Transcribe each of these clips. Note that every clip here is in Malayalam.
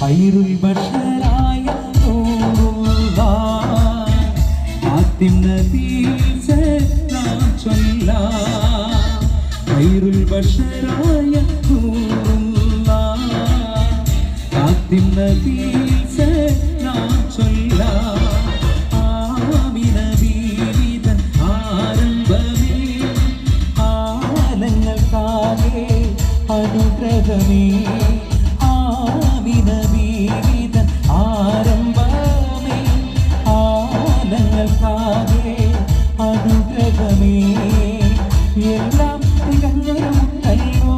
ഖൈറുൽ ബശറായ നൂറുല്ലാഹ് ഫാത്തിം നബി സലാം ചൊല്ലാം ഖൈറുൽ ബശറായ നൂറുല്ലാഹ് ഫാത്തിം നബി സലാം ചൊല്ലാം ആമിന ബീവിതൻ ആരംഭമേ ആലങ്ങൾക്കാകെ അനുഗ്രഹമേ അനുഗ്രഹമേ എല്ലാം തികഞ്ഞൊരുമുണ്ടല്ലോ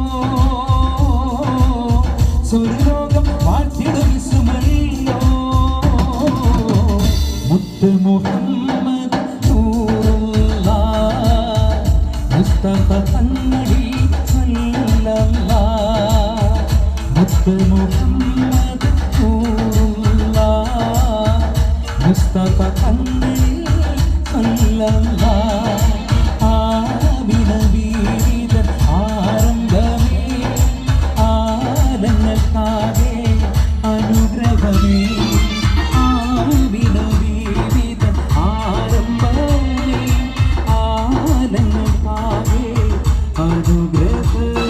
സ്വർലോകം വാഴ്ത്തിടും സുമല്ലോ മുത്ത് മുഹമ്മദ് മുസ്തഫ തങ്ങടി സല്ലല്ലാഹ് മുത്ത് മുഹമ്മദ് മുസ്തഫ തങ്ങടി സല്ലല്ലാഹ് ആമിന ബീവിതൻ ആരംഭമേ ആലങ്ങൾക്കാകെ അനുഗ്രഹമേ ആമിന ബീവിതൻ ആരംഭമേ ആലങ്ങൾക്കാകെ അനുഗ്രഹമേ.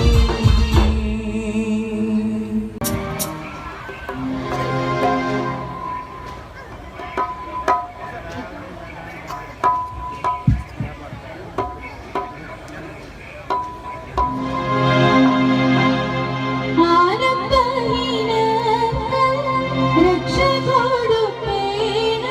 രക്ഷ കൊടുപ്പേണ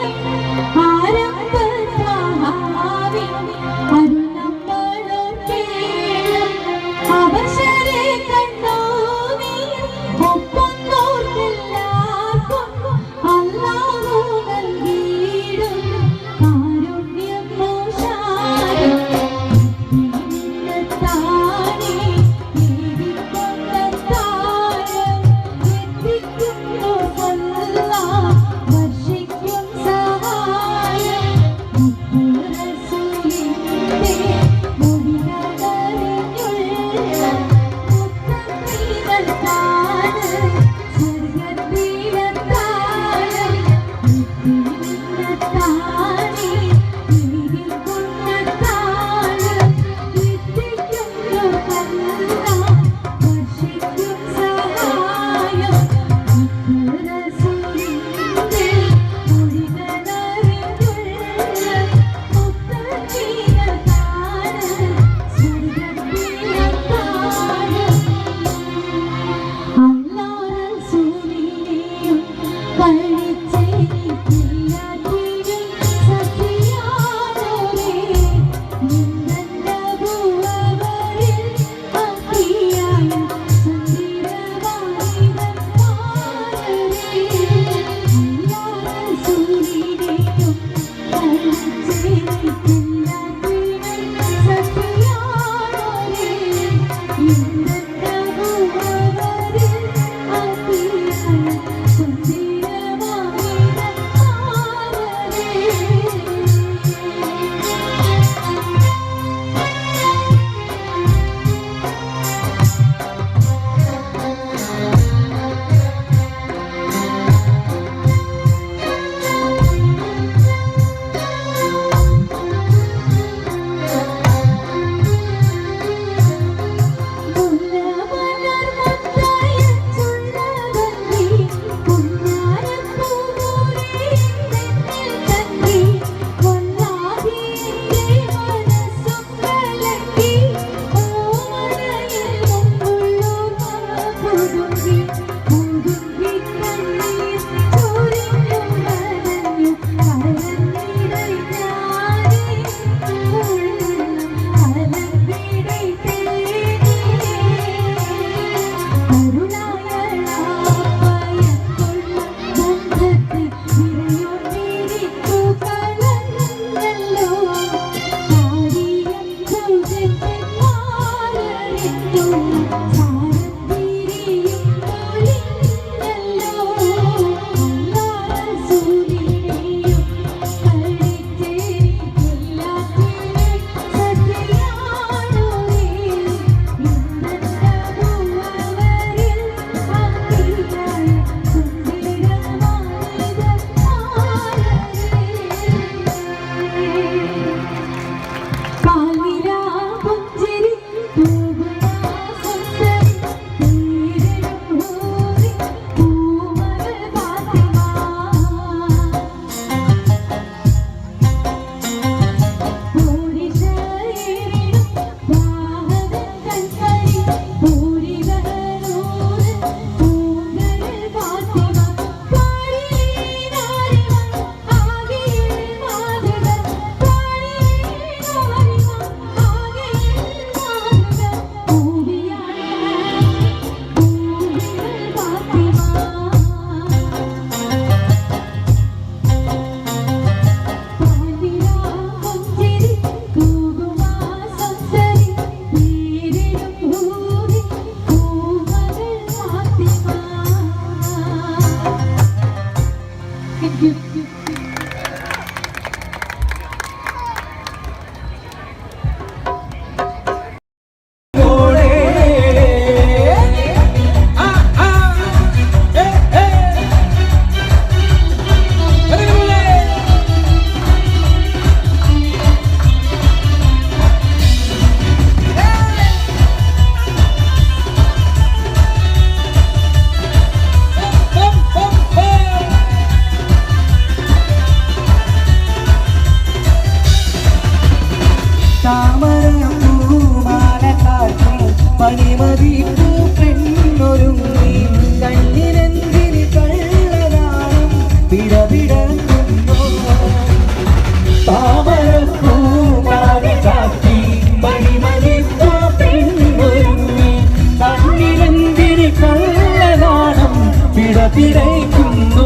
കാത്തിരയ്ക്കുന്നു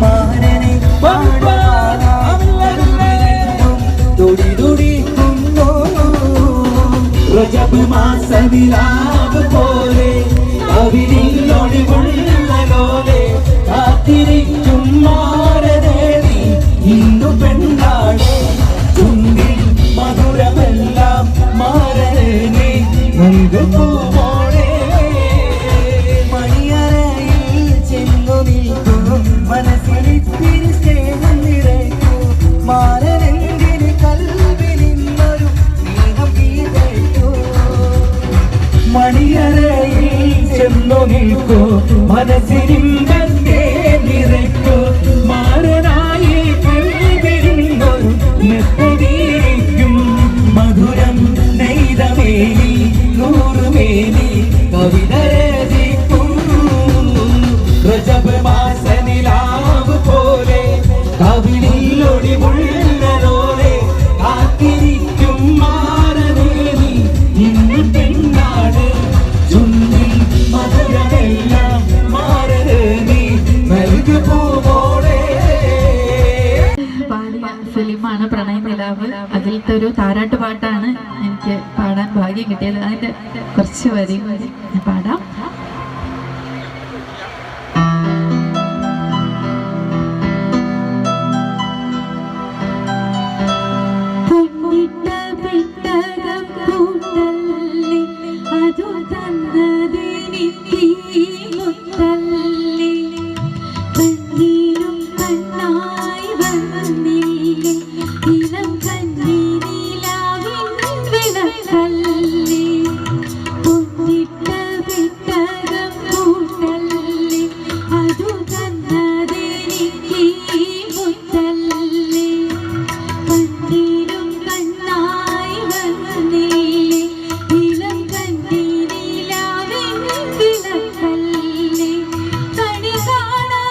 മാരനെ തുടി തുടിക്കുന്നു റജബ് മാസനിലാവ് പോലെ കവിളിൽ ഒളിവുള്ള ലോലെ കാത്തിരിക്കും മാരനേടി ഇന്നു പെണ്ണാണ് ചുണ്ടിൽ മധുരമെല്ലാം മാരനെ നൽകുമോളെ മണിയറയിൽ ചെന്നു നിൽക്കും മനസ്സിലിത്തിരി സ്നേഹം നിറയ്ക്കും മാരനെങ്കിന് കൽവിൽ ഇന്നൊരു സ്നേഹം വീതയ്ക്കൂ മണിയറയിൽ ചെന്നു നിൽക്കൂ മനസ്സിരിമ്പത്തെ നിറയ്ക്കൂ മാരനായി കൽവിലിന്നൊരു നെത്തതിരിക്കും മധുരം നെയ്തമേനി നൂറുമേനി കവിത രചിക്കും റജബ് മാസനിലാവ് പോലെ കവിളിൽ ഒളിവുള്ളതോടെ കാത്തിരിക്കും മാരനേനി ഇന്ന് പെണ്ണാട് ചുണ്ടിൽ മധുരമെല്ലാം മാരനേനി നൽകുമോളെ. ഫിലിമാണ് പ്രണയ നിലാവ്. അതിലത്തെ ഒരു താരാട്ട് പാട്ടാണ് എനിക്ക് പാടാൻ ഭാഗ്യം കിട്ടിയത്. അതിന്റെ കുറച്ച് വരികൾ ഞാൻ പാടാം. അതു തന്നതിനിക്ക് മുത്തല്ലി കണ്ണീരും കണ്ണായി വന്നില്ലേ ഇളം കണ്ണീരിലാവിൻ വിളക്കല്ലി പൊന്നിട്ട വിട്ടകം കൂട്ടല്ലി അതു തന്നതിനിക്ക് മുത്തല്ലി കണ്ണീരും കണ്ണായി വന്നില്ലേ ഇളം കണ്ണീരിലാവിൻ വിളക്കല്ലി കണി കാണാ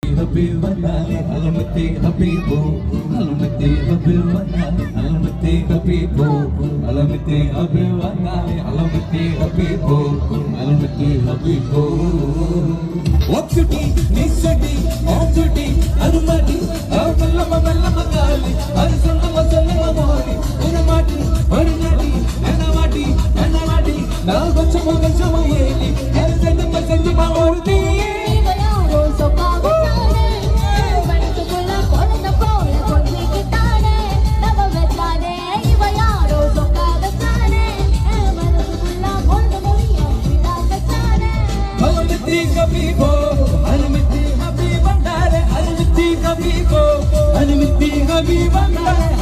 Habib Banale, Alamati Habibu, Alamati Habib Banale, Alamati Habibu, Alamati Habib Banale, Alamati Habibu, Alamati Habibu. Waksuti, Nisati, Oksuti, Anumati, Avalama Valama Gali, Arisama Salama Mori, Uramati, Urinati, Anamati, Anamati, Nagachama Gachama Yeli, Elzana Sanjima Ordi. Habibi Banale,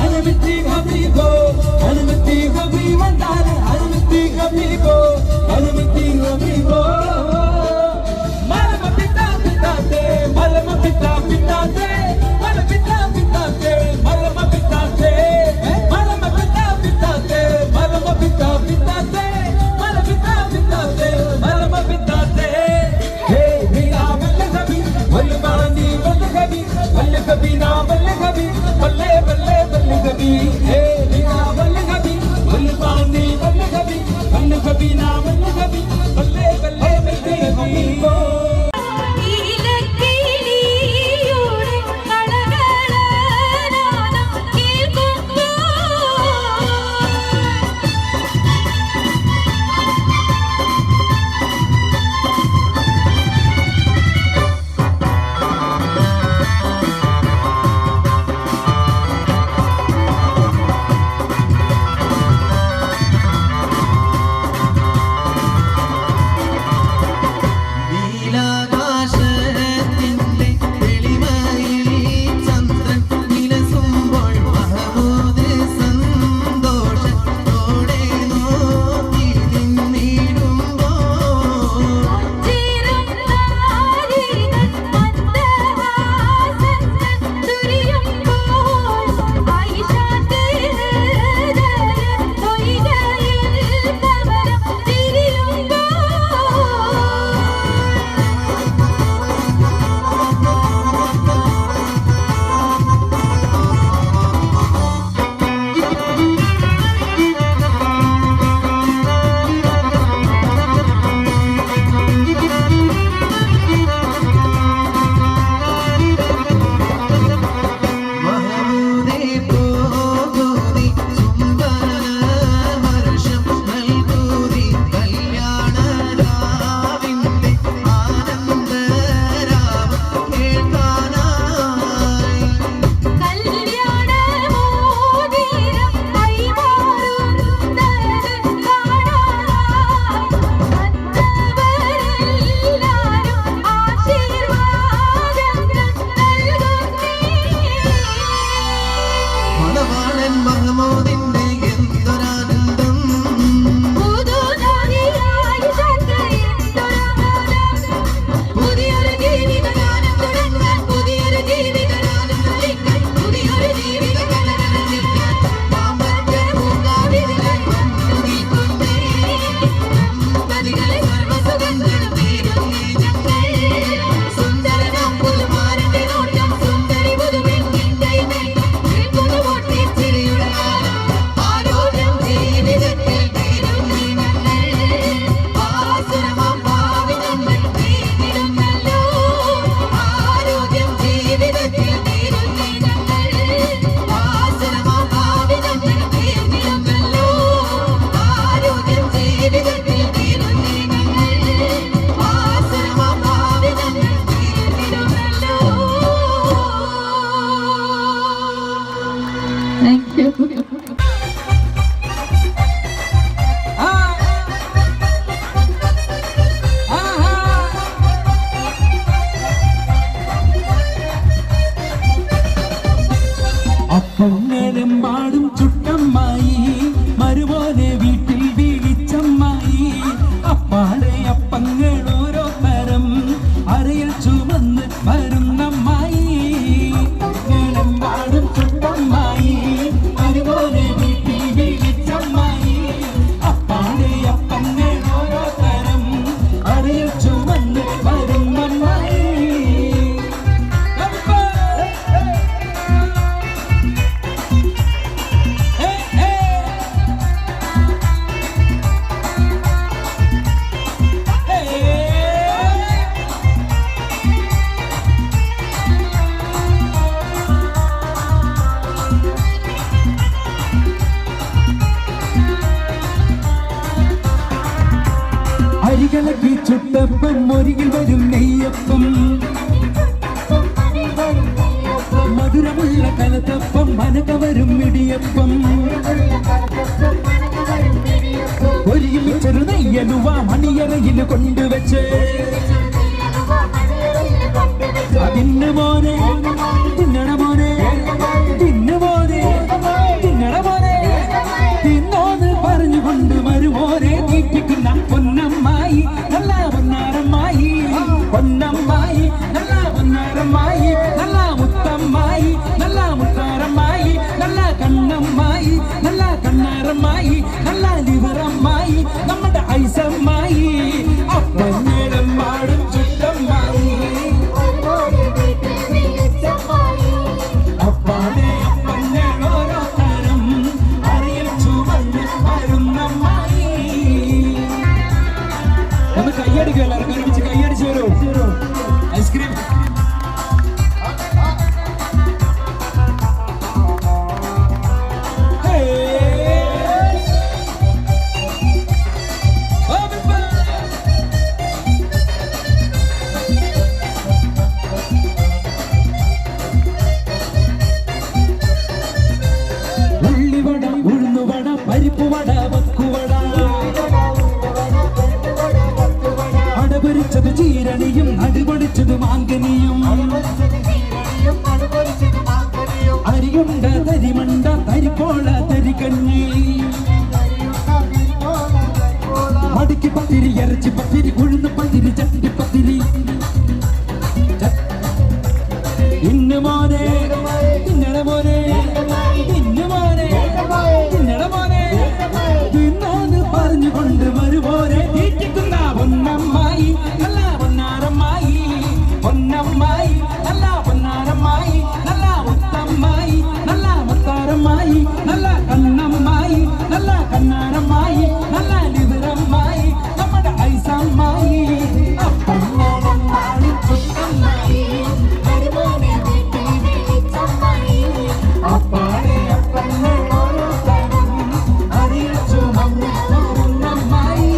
വരുന്നമ്മായി പാടും ചുട്ടമ്മായി അതുപോലെ വീട്ടിൽ വിളിച്ചമ്മായി അപ്പാടെ അപ്പന്നെ ഓരോ തരം അറിയിച്ചു വന്ന് വരുന്നമ്മായി അരികളക്കി ചുട്ടപ്പം ഒരികിൽ വരും നെയ്യപ്പം മധുരമുള്ള കലത്തപ്പം മനക വരും ഇടിയപ്പം ഒരികിൽ ചെറു നെയ്യലുവ മണിയറയിൽ കൊണ്ടുവച്ച് തിന്നു മോനെ തിന്നണ മോനെ തിന്നു മോനെ തിന്നണ മോനെ തിന്നോന്ന് പറഞ്ഞുകൊണ്ട് വരുമോനെ തീറ്റിക്കുന്ന പൊന്നമ്മായി നല്ല പൊന്നാരമ്മായി പൊന്നമ്മായി നല്ല പൊന്നാരമ്മായി നല്ല മുത്തമ്മായി നല്ല മുത്താരമ്മായി നല്ല കണ്ണമ്മായി നല്ല കണ്ണാരമ്മായി നല്ല ലിവറമ്മായി നമ്മുടെ ഐസമ്മായി അപ്പന്നേടം പാടും ചുട്ടമ്മായി അപ്പാടെ അപ്പന്നേടോരോ തരം അറിയിച്ചു വന്ന് വരുന്നമ്മായി ഒന്ന് കയ്യടിക്കും എല്ലാവർക്കും ഒരുമിച്ച് കയ്യടിച്ചു വരൂ ഐസ്ക്രീം ഉള്ളിവട ഉഴുന്നുവട പരിപ്പുവട വക്കുവട അടപൊരിച്ചത് ചീരണിയും അടിപൊളിച്ചത് മാങ്കനിയും അരിയുണ്ട തരിമണ്ട തരിപ്പോള തരികഞ്ഞി മടിക്ക് പത്തിരി ഇറച്ചി പത്തിരി ഉഴുന്ന് പത്തിരി ചട്ടി പത്തിരി ഇന്ന് മോനെ തിന്നണ മോനെ ഇന്ന് മോനെ തിന്നണ മോനെ തിന്നോന്ന് പറഞ്ഞുകൊണ്ട് വരുമോനെ തീറ്റിക്കുന്ന പൊന്നമ്മായി നല്ല പൊന്നാരമ്മായി പൊന്നമ്മായി നല്ല പൊന്നാരമ്മായി നല്ല മുത്തമ്മായി നല്ല മുത്താരമ്മായി നല്ല കണ്ണമ്മായി നല്ല കണ്ണാരമ്മായി നല്ല ലിവറമ്മായി നമ്മുടെ ഐസമ്മായി അപ്പന്നമ്മായി ചുട്ടമ്മായി അപ്പാടെ അപ്പന്നെ ഓരോ തരം അറിയിച്ചു വന്ന് വരുന്നമ്മായി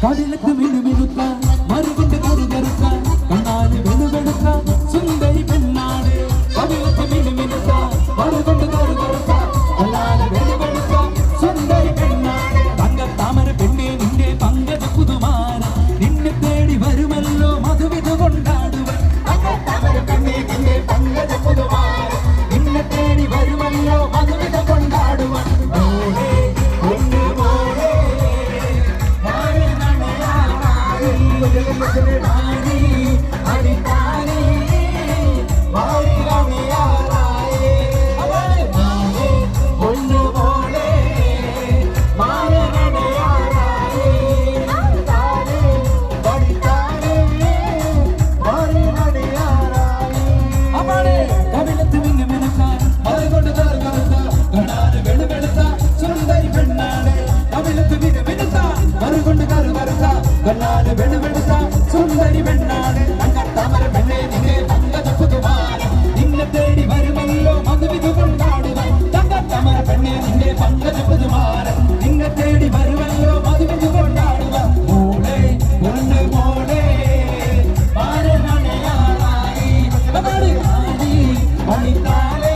കടലത്ത് മിനുമിനുത്ത മറുകൊണ്ട് കറുകറുത്ത കണ്ണാല് വെളുവെടുത്ത സുന്ദരി പെണ്ണാട് കടലത്ത് മിനുമിനുത്ത മറുകൊണ്ട് കറുകറുത്ത കണ്ണാല് വെളുവെടുത്ത സുന്ദരി പെണ്ണാട് തങ്കത്താമര പെണ്ണെ നിന്റെ പങ്കജ പുതുമാര നിന്നെ തേടി വരുമല്ലോ മധുവിധ കൊണ്ടാടുവൻ തങ്കത്താമര പെണ്ണെ നിന്റെ പങ്കജ പുതുമാര നിന്നെ തേടി വരുമല്ലോ മധുവിധ കൊണ്ടാടുവൻ മോളെ ഒന്ന് മോളെ സുന്ദരി പെണ്ണാട് തങ്കത്താമര പെണ്ണെ നിന്നെ പങ്കജ പുതുമാര നിന്നെ തേടി വരുമല്ലോ മധുവിധു കൊണ്ടാടുക തങ്കത്താമര പെണ്ണെ നിന്നെ പങ്കജ പുതുമാര നിന്നെ തേടി വരുമല്ലോ മധുവിധു കൊണ്ടാടുക മോളെ ഒന്ന് മോളെ മാരനണയാറായി മണിത്താലേ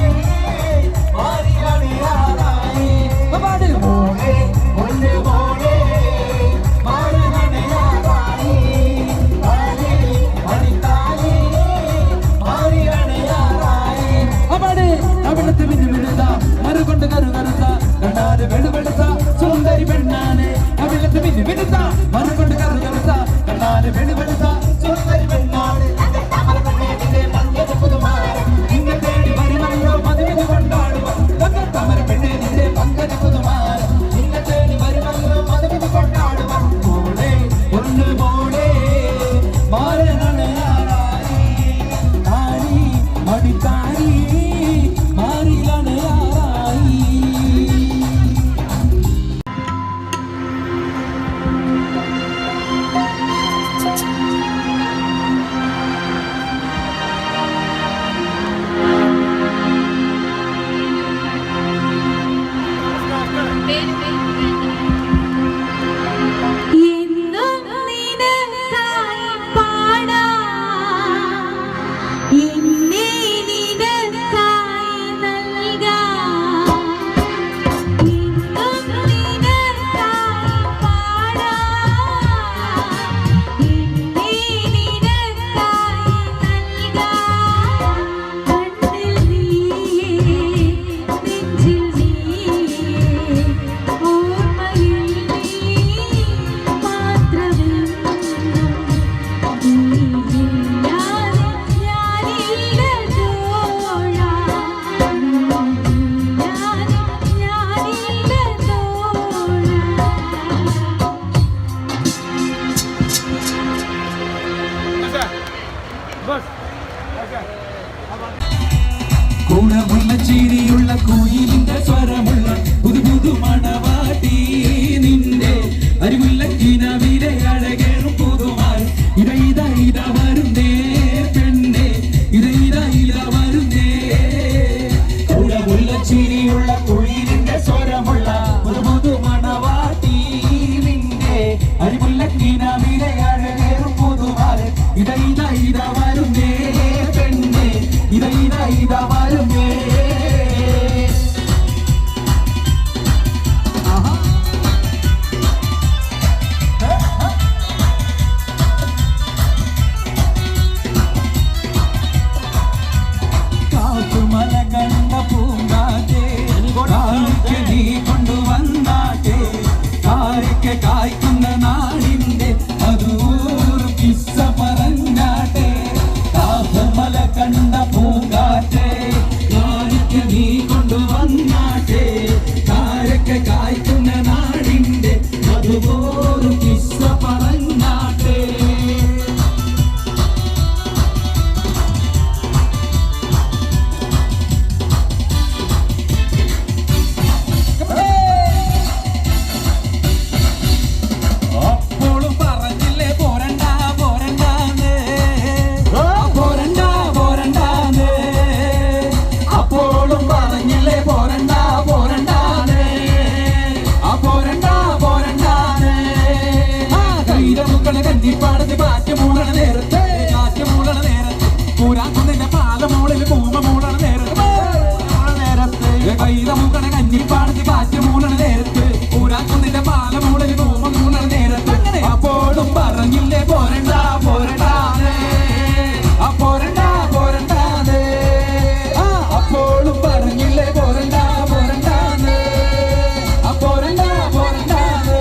മാരിയണയാറായി മോളെ ഒന്ന് മോളെ മാരന നീലക്കിനാവിലെ അഴകേറും പുതുമാരൻ ഇതാ ഇതാ ഇതാ വരുന്നേ പെണ്ണേ ഇതാ ഇതാ ഇതാ വരുന്നേ കാട്ടുമല കണ്ട പൂങ്കാറ്റേ കാണിക്ക് നീ കൊണ്ടുവന്നാട്ടെ കാരിക്ക് കായ്ക്കുന്ന നാടിന്റെ അതൂറും കിസ്സ പറഞ്ഞാട്ടെ കാട്ടുമല കണ്ട പൂങ്കാറ്റേ കാണിക്ക് നീ കൊണ്ടുവന്നാട്ടെ കാരിക്ക് കായ്ക്കുന്ന നാടിന്റെ അതുപോലും കിസ്സ പറഞ്ഞാട്ടെ കന്നിപ്പാടത്ത് കാറ്റ് മൂളണ നേരത്തെ കാറ്റ് മൂളണ നേരത്തെ പൂരാക്കുന്നിന്റെ പാല മൂളിൽ പൂമ മൂളണ നേരത്തെ കൈത മൂക്കണ കന്നിപ്പാടത്ത് കാറ്റ് മൂളണ നേരത്ത് പൂരാക്കുന്നിന്റെ പാല മൂളിൽ പൂമ മൂളണ നേരത്ത് അങ്ങനെ അപ്പോഴും പറഞ്ഞില്ലേ പോരണ്ട പോരണ്ടാതെ പോരണ്ട പോരണ്ടാതെ അപ്പോഴും പറഞ്ഞില്ലേ പോരണ്ട പോരണ്ടാതെ പോരണ്ട പോരണ്ടാതെ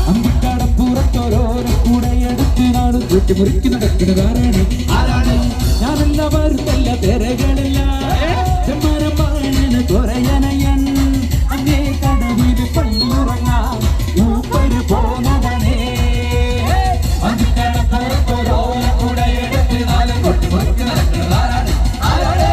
അന്തിക്കടപ്പുറത്തോരോരോ കൂടെ എടുത്ത് നാടും ചുറ്റി മുറിക്ക് നടക്കുന്നതാരാണ് ആരാണ് ഞാനെല്ലാവരും എല്ലാ തിരകളില്ല ചെമ്മരമാണ് തുറയനയൻ അങ്ങേ കടവിൽ പള്ളിയുറങ്ങാൻ മൂപ്പര് പോന്നവനേ അന്തിക്കടപ്പുറത്തോരോരോ കൂടെ എടുത്ത് നാടും ചുറ്റി മുറിക്ക് നടക്കുന്നതാരാണ് ആരാണ്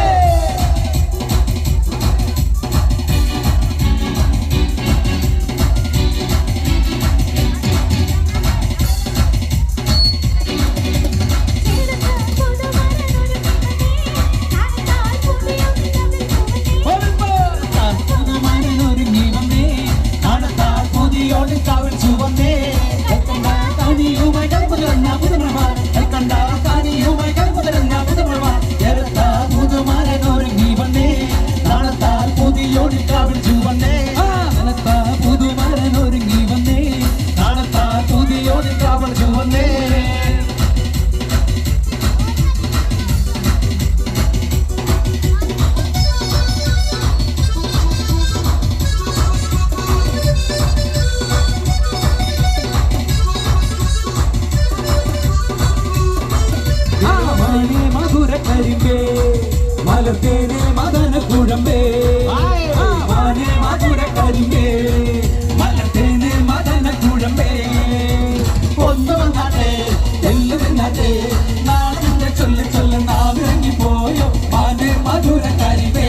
മധുരക്കരിമ്പേ മലർത്തേനെ മദന കുഴമ്പേ മാനേ മധുരക്കരിമ്പേ മലർത്തേനെ മദന കുഴമ്പേ ഒന്ന് വന്നാട്ടെ എല്ലാം വന്നാട്ടെ നാടിന്റെ ചൊല്ല നാവിറങ്ങി പോയോ മാനേ മധുരക്കരിമ്പേ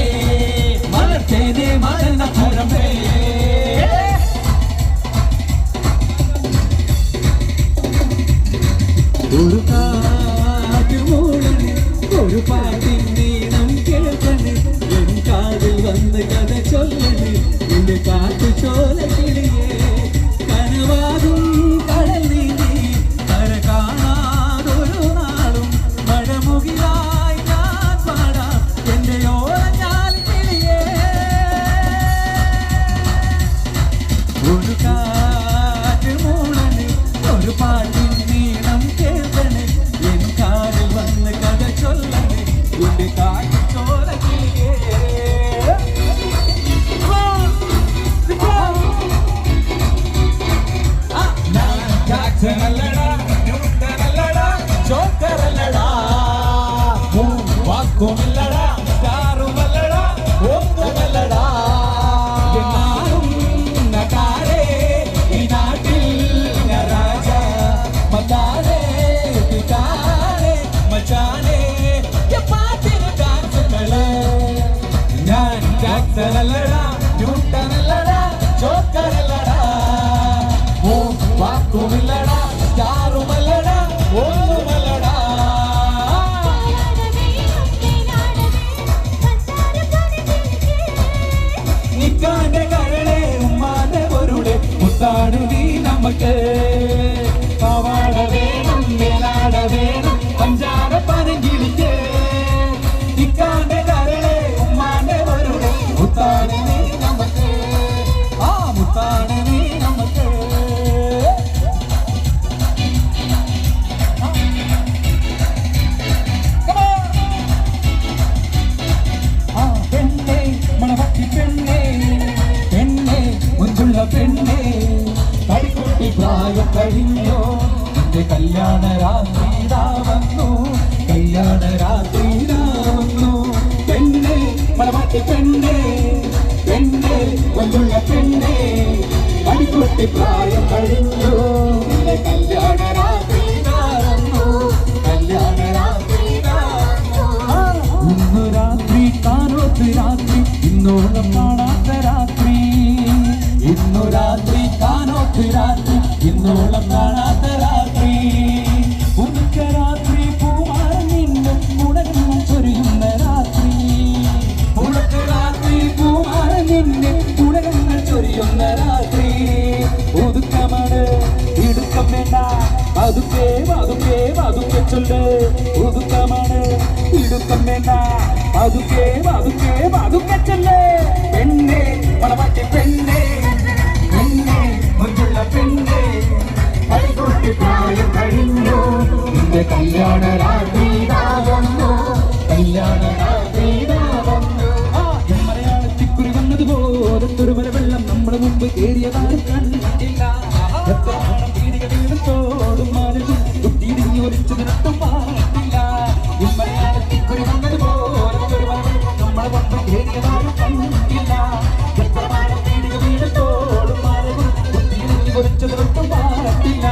മലർത്തേനെ മദന കുഴമ്പേ ഒരു ഒരു പാട്ടിൻ നീണം കേൾക്കണേ എൻ കാതിൽ വന്ന് കഥ ചൊല്ലണേ എന്റെ കാട്ടു ചോല കിളിയേ കനവാകും കടൽ നീന്തി കര കാണാതൊരു നാളും മഴമുകിലായി ഞാൻ പാടാം എന്റെ ഓരഞ്ഞാൽ കിളിയേ ഒരു കാറ്റ് മൂളണേ ഒരു പാട്ടിൻ നീണം കേൾക്കണേ എൻ കാതിൽ വന്ന് കഥ ചൊല്ലണേ എന്റെ കാട്ടു ചോല കിളിയേ വാക്കുമില്ലടാ കാറുമല്ലടാ ഒന്നുമല്ലടാ നട്ടാരേ ഈ നാട്ടിൽ രാജ മത്താരേ പിതാരേ മച്ചാനേ പാട്ടിന് ഡാൻസുകള് ഞാൻ ജാക്സനല്ലടാ ന്യൂട്ടനല്ലടാ ജോക്കറല്ലടാ വാക്കുമില്ലടാ കാറുമല്ലടാ ഒന്നുമല്ലടാ നമുക്ക് പാവാട വേണം മേലാട വേണം പഞ്ചാര പനങ്കിളിക്ക് ഇക്കാന്റെ കരളെ ഉമ്മാന്റെ വരുടെ മുത്താണ് നീ നമുക്ക് ആ മുത്താണ് നീ നമുക്ക് പെണ്ണെ മണവാട്ടി പെണ്ണെ പെണ്ണെ മുഞ്ചുള്ള പെണ്ണെ കടിക്കുട്ടി പ്രായം കഴിഞ്ഞോ എന്റെ കല്യാണ രാത്രിയിതാ വന്നു കല്യാണ രാത്രിയിതാ വന്നു പെണ്ണെ മണവാട്ടി പെണ്ണെ പെണ്ണെ മുഞ്ചുള്ള പെണ്ണെ കടിക്കുട്ടി പ്രായം കഴിഞ്ഞോ എന്റെ കല്യാണ രാത്രിയിതാ വന്നു കല്യാണ രാത്രിയിതാ ഇന്നു രാത്രി കാനോത്ത് രാത്രി ഇന്നോളം കാണാത്ത രാത്രി ഇന്നു രാത്രി കാനോത്ത് രാത്രി ഇന്നോളം കാണാത്ത രാത്രി ഉച്ച രാത്രി പൂമാരൻ നിന്നും ഉണരും ചൊരിയുന്ന രാത്രി ഉണക്ക രാത്രി പൂമാരൻ നിന്നെ ഉണരുങ്ങൾ ചൊരിയുന്ന രാത്രി ഒതുക്കമാണ് ഇടുക്കം വേണ്ട പതുക്കെ പതുക്കെ പതുക്കെ ചൊല്ല് ഒതുക്കമാണ് ഇടുക്കം വേണ്ട പതുക്കെ പതുക്കെ പതുക്കെ ചൊല്ല് പെണ്ണെ മണവാട്ടി പെണ്ണെ പെണ്ണെ മുഞ്ചുള്ള പെണ്ണെ കൈകൊട്ടി പ്രായം കഴിഞ്ഞു നിന്റെ കല്യാണ രാത്രി വന്നു കല്യാണ രാത്രി വന്നു മലയാളത്തിക്കുറി വന്നതുപോലത്തൊരു മല വെള്ളം നമ്മുടെ മുമ്പ് കയറിയതാരും കണ്ടിട്ടില്ല എത്ര നാളം പീടിക വീടും മാനവും കുട്ടിയിടിഞ്ഞു ഒലിച്ചു നിരത്തും പാടില്ല മലയാളത്തിക്കുറി വന്നതുപോലത്തൊരു മല വെള്ളം നമ്മുടെ മുമ്പ് കയറിയതാരും കണ്ടിട്ടില്ല എത്ര നാളം പീടിക വീടും മാനവും കുട്ടിയിടിഞ്ഞു ഒലിച്ചു നിരത്തും പാടില്ല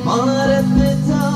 മാരത്ത്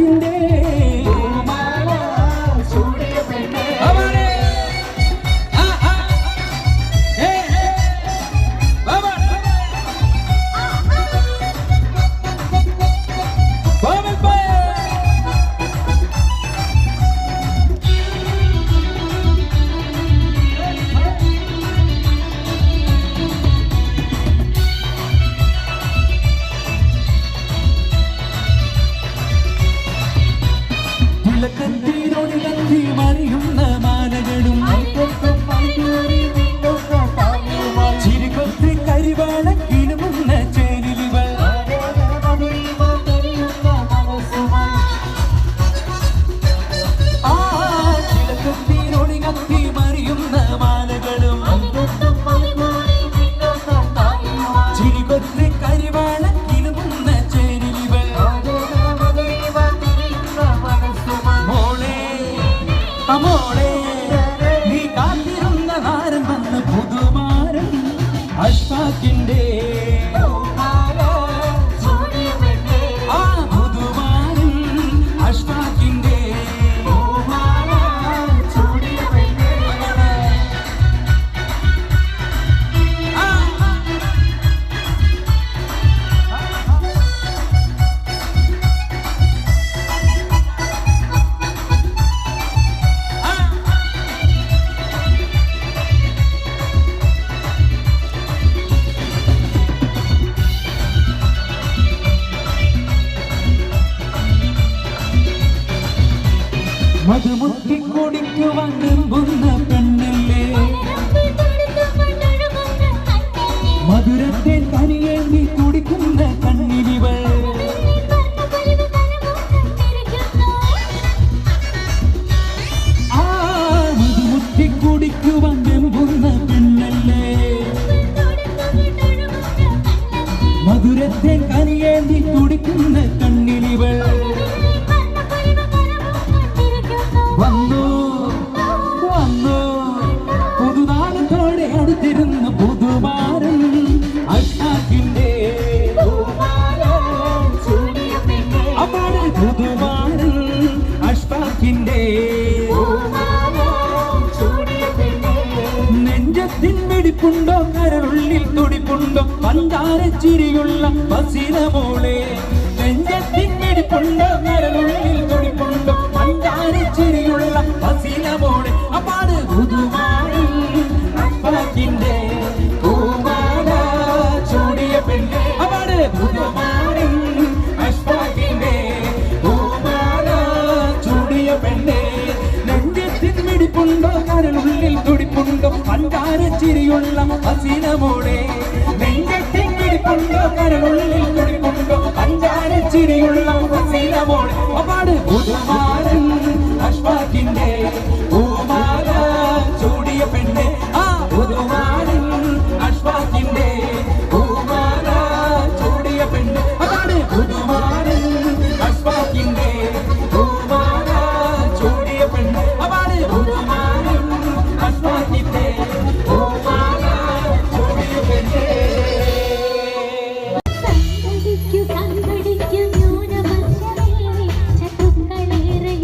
അഷ്ഫാക്കിന്റെ പൂമാല ചൂടിയ പെണ്ണേ അവളെ കത്തി മറിയുന്ന മാലകളും ചിരികൊത്തി കരിവാള കിളുമുന്ന ചേരിലുകൾ ചിലക്കത്തിനോടി കത്തി മറിയുന്ന മാലകളും ചിരികൊത്തി കരിവാള കിളുമുന്ന ചേരിലുകൾ മോളെ നീ കാത്തിരുന്ന നാരൻ വന്ന് പുതുമാരൻ അഷ്ഫാക്കിന്റെ ആ പുതുമാരൻ അഷ്ഫാക്കിന്റെ മധുമുട്ടി കുടിക്കുവാൻ വെമ്പുന്ന പെണ്ണല്ലേ മധുരത്തെ തനിയേന്തി കുടിക്കുന്ന കണ്ണിലിവൾ മധുമുട്ടി കുടിക്കുവാൻ വെമ്പുന്ന പെണ്ണല്ലേ മധുരത്തെ കനിയേന്തി കുടിക്കുന്ന കണ്ണിലിവൾ വന്നു വന്നു പുതുനാളത്തോടെ അടുത്തിരുന്ന് പുതുമാരൻ അഷ്ഫാക്കിന്റെ അപ്പാട് പുതുമാരൻ അഷ്ഫാക്കിന്റെ നെഞ്ചത്തിൻ വെടിപ്പുണ്ടോ കരളുള്ളിൽ തുടിപ്പുണ്ടോ പഞ്ചാര ചിരിയുള്ള ബസില മോളെ നെഞ്ചത്തിൻ വെടിപ്പുണ്ടോ കരളുള്ളിൽ തുടിപ്പുണ്ടോ പഞ്ചാര ചിരിയുള്ള ബസില മോളെ അപ്പാട് പുതുമാരൻ അഷ്ഫാക്കിന്റെ പൂമാല ചൂടിയ പെണ്ണെ അപ്പാട് പുതുമാരൻ അഷ്ഫാക്കിന്റെ പൂമാല ചൂടിയ പെണ്ണെ നെഞ്ചത്തിൻ വെടിപ്പുണ്ടോ കരളുള്ളിൽ തുടിപ്പുണ്ടോ പഞ്ചാര ചിരിയുള്ള ബസില മോളെ നെഞ്ചത്തിൻ വെടിപ്പുണ്ടോ കരളുള്ളിൽ തുടിപ്പുണ്ടോ പഞ്ചാര ചിരിയുള്ള ബസില മോളെ അപ്പാട് പുതുമാരൻ അഷ്ഫാക്കിന്റെ പൂമാല ചൂടിയ പെണ്ണെ ആ പുതുമാരൻ അഷ്ഫാക്കിന്റെ പൂമാല ചൂടിയ പെണ്ണെ അപ്പാട് പുതുമാരൻ അഷ്ഫാക്കിന്റെ പൂമാല ചൂടിയ പെണ്ണെ അപ്പാട് പുതുമാരൻ അഷ്ഫാക്കിന്റെ പൂമാല ചൂടിയ പെണ്ണെ സംഘടിക്കും ന്യൂനപക്ഷമേ ചതുക്കളേറെ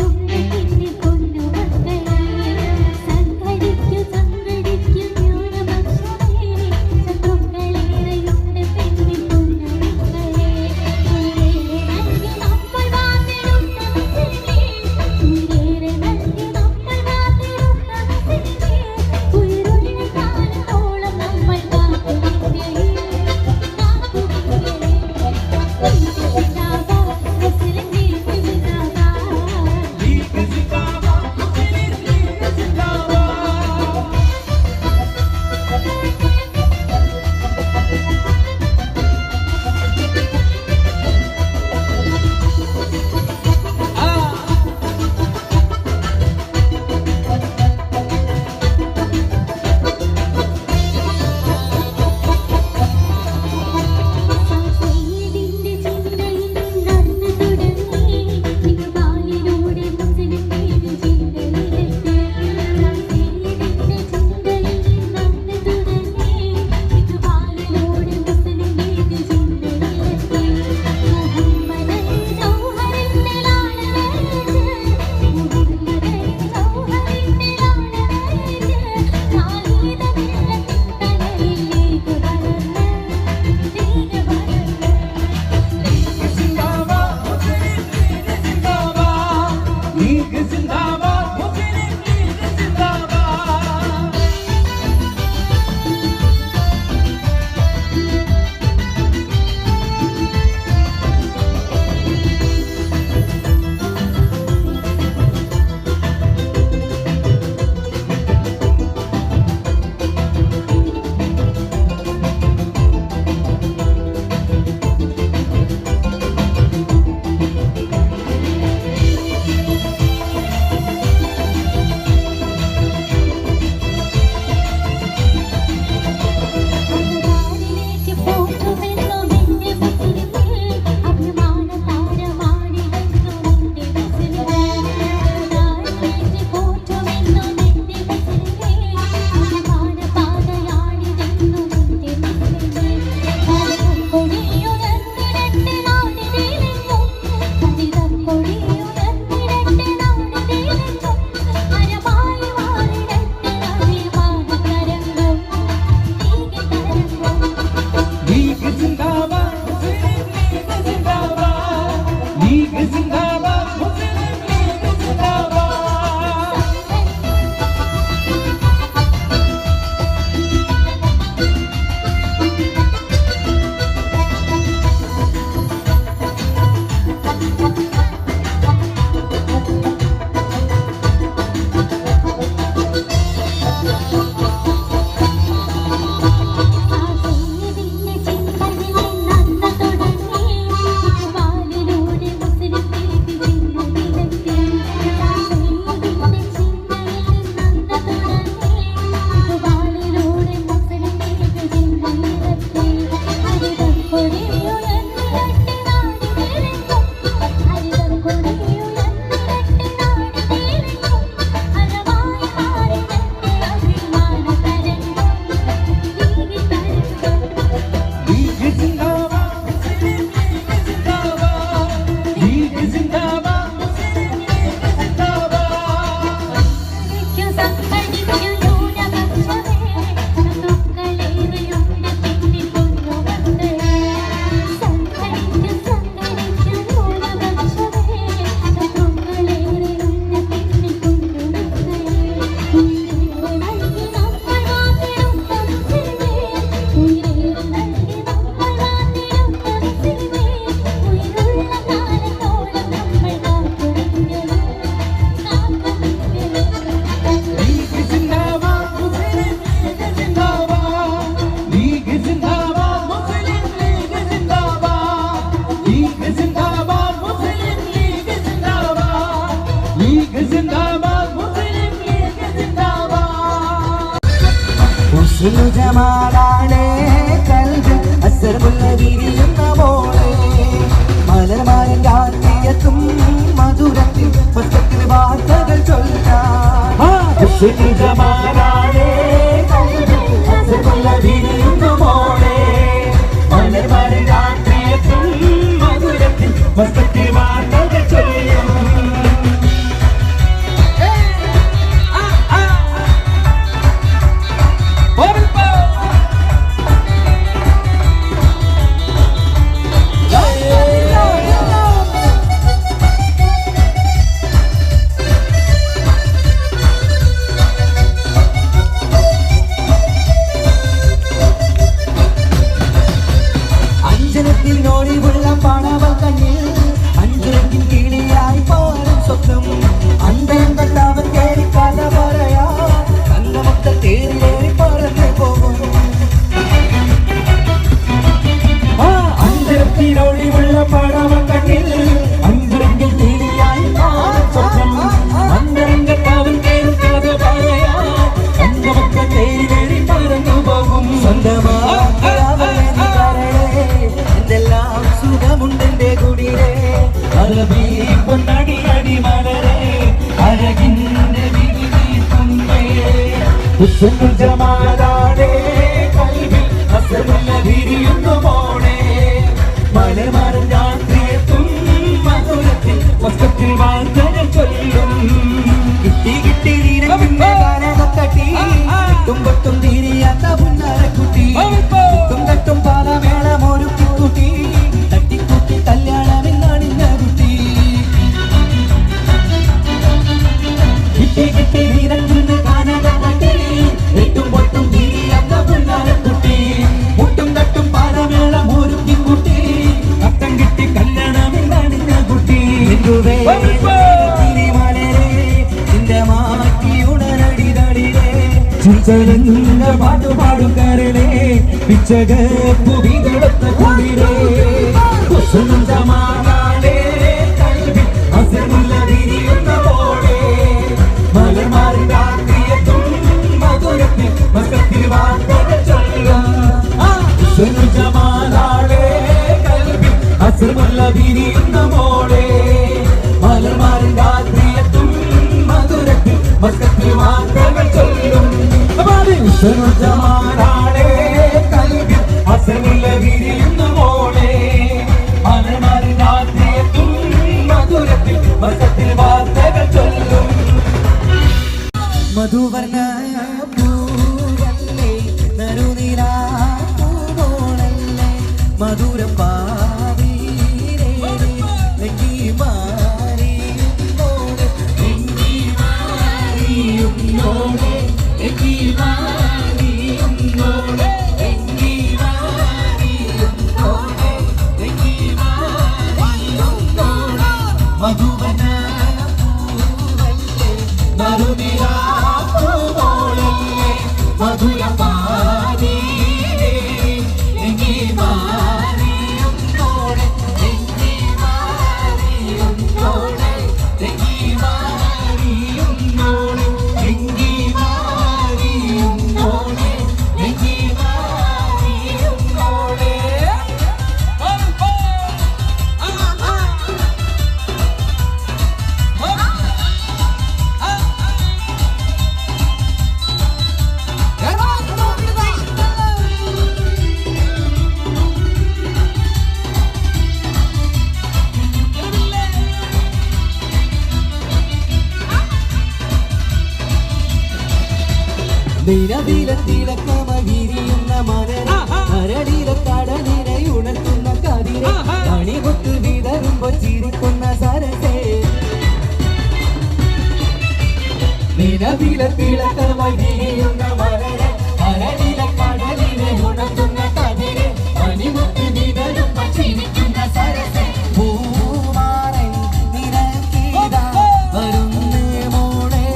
ജമാലാണേ വിരിയുന്നു മോളെ മലർമാരി രാത്രിയെത്തും മധുരത്തിൽ മസ്കത്തിൽ വാർത്തകൾ ചൊല്ലും ജമാലാണേ കൽവിൽ അസറുള്ള വിരിയുന്നു മോളെ മലർമാരും രാത്രിയെത്തും മധുരത്തിൽ മസ്കത്തിൽ വാർത്തകൾ ചൊല്ലും കിട്ടി കിട്ടി തട്ടി തുമ്പത്തും തീരിയാത്ത പുന്നാരക്കുട്ടി തുമ്പത്തും പാലമേളം ഒരു കുട്ടി തട്ടിക്കുട്ടി കല്യാണമെന്നാണിന്ന കുട്ടി കിട്ടി കിട്ടി നീരങ്ങുന്ന കാനകട്ടി എട്ടും പൊട്ടും തീരിയാത്ത പുന്നാരക്കുട്ടി മുട്ടും തട്ടും പാലമേളം ഒരു കുട്ടി അത്തം കിട്ടി കല്യാണമെന്നാണിന്ന കുട്ടി പാട്ടുപാടുകാരനെ പിച്ചകപ്പുവികളൊത്ത കുളിരേ ജമാലാണേ കൽവിൽ അസറുള്ള വിരിയുന്ന മോളെ മലർമാരി രാത്രിയെത്തും മധുരത്തിൽ മസ്കത്തിൽ വാർത്തകൾ ചൊല്ലും ജമാലാണേ കൽവിൽ അസറുള്ള വിരിയുന്ന മോളെ മലർമാരി രാത്രിയെത്തും മധുരത്തിൽ മസ്കത്തിൽ വാർത്തകൾ ചൊല്ലും ജമാലാണേ കൽവിൽ അസറുള്ള വിരിയുന്ന മോളെ മലർമാരി രാത്രിയെത്തും മധുരത്തിൽ മസ്കത്തിൽ വാർത്തകൾ ചൊല്ലും മധുവർണ്ണ പൂവല്ലേ നറുനിലാ പൂവോളല്ലേ മധുരം പാവീരേ നെഞ്ചി മാറിയുന്നോടെ നെഞ്ചി മാറിയുന്നോടെ നെഞ്ചി മാറിയുന്നോടെ നെഞ്ചി മാറിയുന്നോടെ നെഞ്ചി മാറിയുന്നോടെ മധുവർണ്ണ പൂവല്ലേ നറുനിലാ തിളക്കമകിരിയുന്ന മലര കരടില കടലിനെ ഉണർത്തുന്ന കതിരെ കണിമുത്ത് വിതറുമ്പോ ചിരിക്കുന്ന സരസേ നിലവില തിളക്കമകിരിയുന്ന മലര കരടില കടലിനെ ഉണർത്തുന്ന കതിരെ കണിമുത്ത് വിതറുമ്പോ ചിരിക്കുന്ന സരസേ പൂമാരൻ നിനക്കീതാ വരുന്നേ മോളെ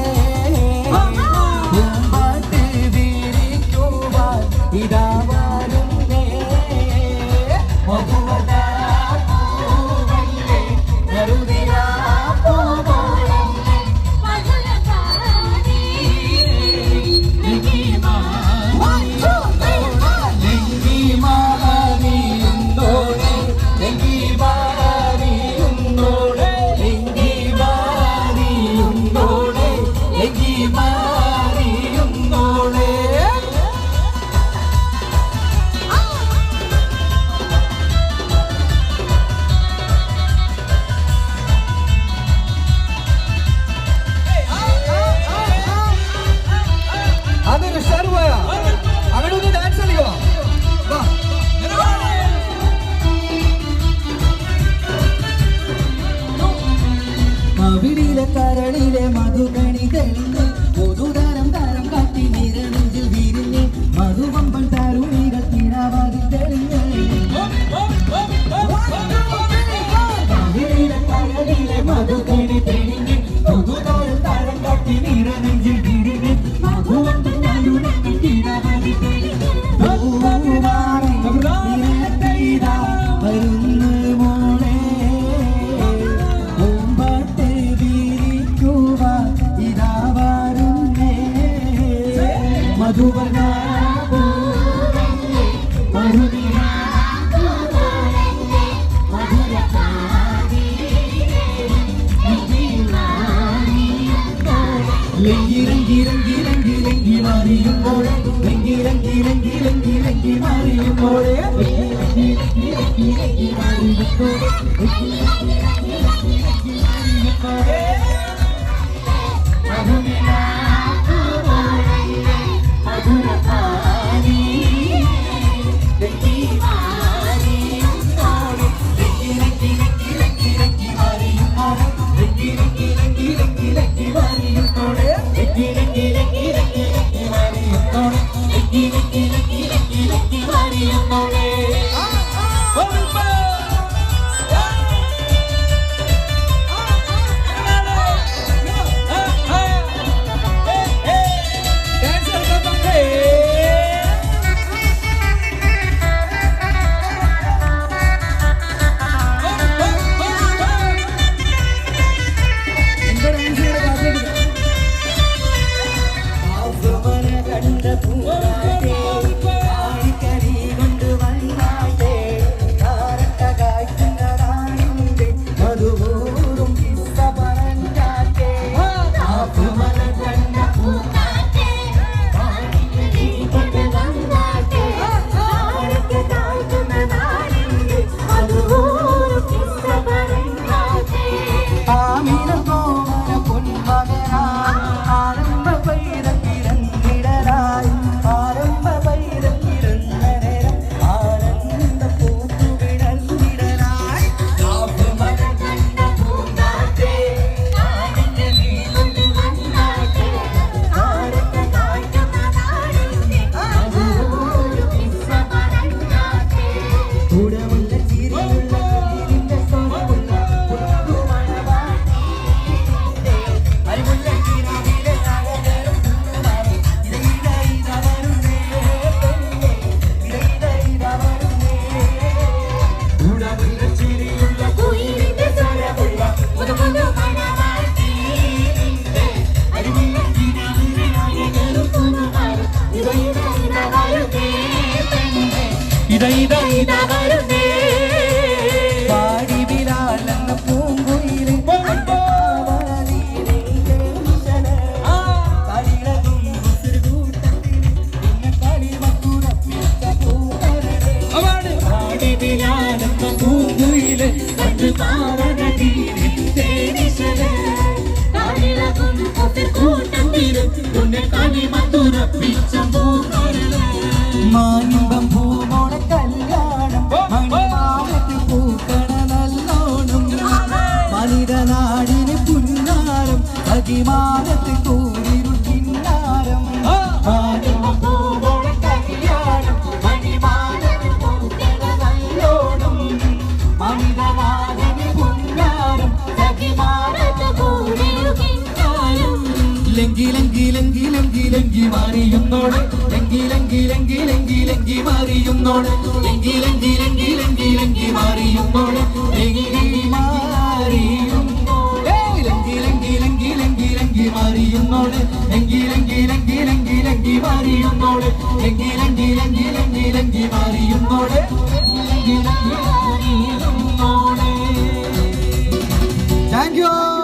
ഇതാ വരുന്നേ മധുവർണ്ണ പൂവല്ലേ നറുനിലാ പൂവോളല്ലേ മധുരം പാവീരേ നെഞ്ചി മാറിയുന്നോടെ കവിളിലെ കരളിലെ മധുകണി തെളിഞ്ഞ് പൊതുതരം തരം കാട്ടി നിരനെഞ്ചിൽ വിരിഞ്ഞ് മധുവമ്പൻ തരുണികൾ തിരാവാതി തെളിഞ്ഞ് കവിളിലെ കരളിലെ മധുകണി തെളിഞ്ഞ് പൊതുതരം തരം കാട്ടി നിരനെഞ്ചിൽ വിരിഞ്ഞ് മധുവമ്പൻ തരുണികൾ തിരാവാതി തെളിഞ്ഞ് വരുന്നു മോളെ പൂമ്പാട്ട് വിരിക്കുക ഇതാ വരുന്നേ മധുവർണ്ണ ലങ്കി ലങ്കി ലങ്കി ലങ്കി ലങ്കി മാറിയുമ്പോഴേ ലങ്കി ലങ്കി ലങ്കി ലങ്കി ലങ്കി മാറിയുമ്പോഴേ ലങ്കി ലങ്കി ലങ്കി ലങ്കി മാറിയുമ്പോഴേ ലങ്കി ലങ്കി ലങ്കി ലങ്കി ലങ്കി മാറിയുമ്പോഴേ മധുമിലാ മധുരപാനി ലങ്കി മാറിയുമ്പോഴേ ലങ്കി ലങ്കി ലങ്കി ലങ്കി ലങ്കി മാറിയുമ്പോഴേ ലങ്കി ലങ്കി ലങ്കി ലങ്കി ലങ്കി മാറിയുമ്പോഴേ ലങ്കി ലങ്കി ലങ്കി ലങ്കി ലങ്കി മാറിയുമ്പോഴേ ലങ്കി ലങ്കി ലങ്കി ലങ്കി ലങ്കി മാറിയുമ്പോഴേ മാനിമ്പം പൂമോടെ കല്യാണം മണിമാലത്ത് പൂക്കണ നല്ലോണം മനിതനാടിന് പുന്നാരം അകിമാനത്ത് കൂരിരുൾ കിന്നാരം മാനിമ്പം പൂമോടെ കല്യാണം മണിമാലത്ത് പൂക്കണ നല്ലോണം മനിതനാടിന് പുന്നാരം അകിമാനത്ത് കൂരിരുൾ കിന്നാരം ലങ്കി ലങ്കി ലങ്കി ലങ്കി ലങ്കി മാറിയുന്നോടെ ലങ്കി ലങ്കി ലങ്കി ലങ്കി ലങ്കി മാറിയുന്നോടെ ലങ്കി ലങ്കി ലങ്കി ലങ്കി ലങ്കി മാറിയുന്നോടെ ലങ്കി മാറിയുന്നോടെ ലങ്കി ലങ്കി ലങ്കി ലങ്കി ലങ്കി മാറിയുന്നോടെ ലങ്കി ലങ്കി ലങ്കി ലങ്കി ലങ്കി മാറിയുന്നോടെ ലങ്കി ലങ്കി ലങ്കി ലങ്കി ലങ്കി മാറിയുന്നോടെ ലങ്കി ലങ്കി മാറിയുന്നോടെ. Thank you.